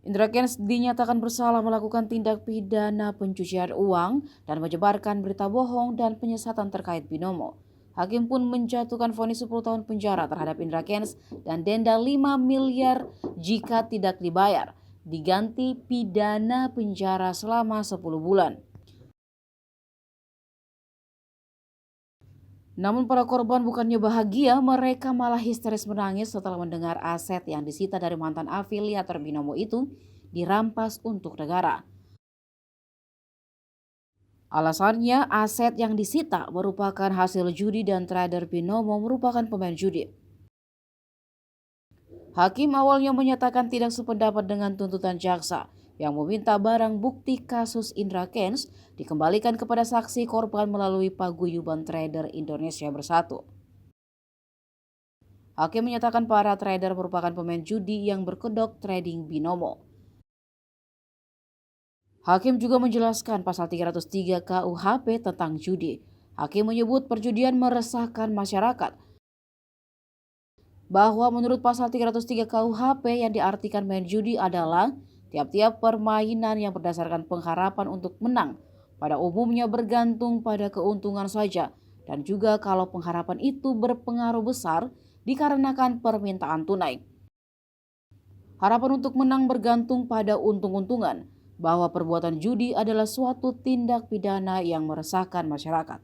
Indra Kents dinyatakan bersalah melakukan tindak pidana pencucian uang dan menyebarkan berita bohong dan penyesatan terkait binomo. Hakim pun menjatuhkan vonis 10 tahun penjara terhadap Indra Kents dan denda 5 miliar jika tidak dibayar, diganti pidana penjara selama 10 bulan. Namun para korban bukannya bahagia, mereka malah histeris menangis setelah mendengar aset yang disita dari mantan afiliator binomo itu dirampas untuk negara. Alasannya, aset yang disita merupakan hasil judi dan trader binomo merupakan pemain judi. Hakim awalnya menyatakan tidak sependapat dengan tuntutan jaksa yang meminta barang bukti kasus Indra Kents dikembalikan kepada saksi korban melalui paguyuban trader Indonesia Bersatu. Hakim menyatakan para trader merupakan pemain judi yang berkedok trading binomo. Hakim juga menjelaskan pasal 303 KUHP tentang judi. Hakim menyebut perjudian meresahkan masyarakat, bahwa menurut pasal 303 KUHP yang diartikan main judi adalah tiap-tiap permainan yang berdasarkan pengharapan untuk menang pada umumnya bergantung pada keuntungan saja, dan juga kalau pengharapan itu berpengaruh besar dikarenakan permintaan tunai. Harapan untuk menang bergantung pada untung-untungan, bahwa perbuatan judi adalah suatu tindak pidana yang meresahkan masyarakat.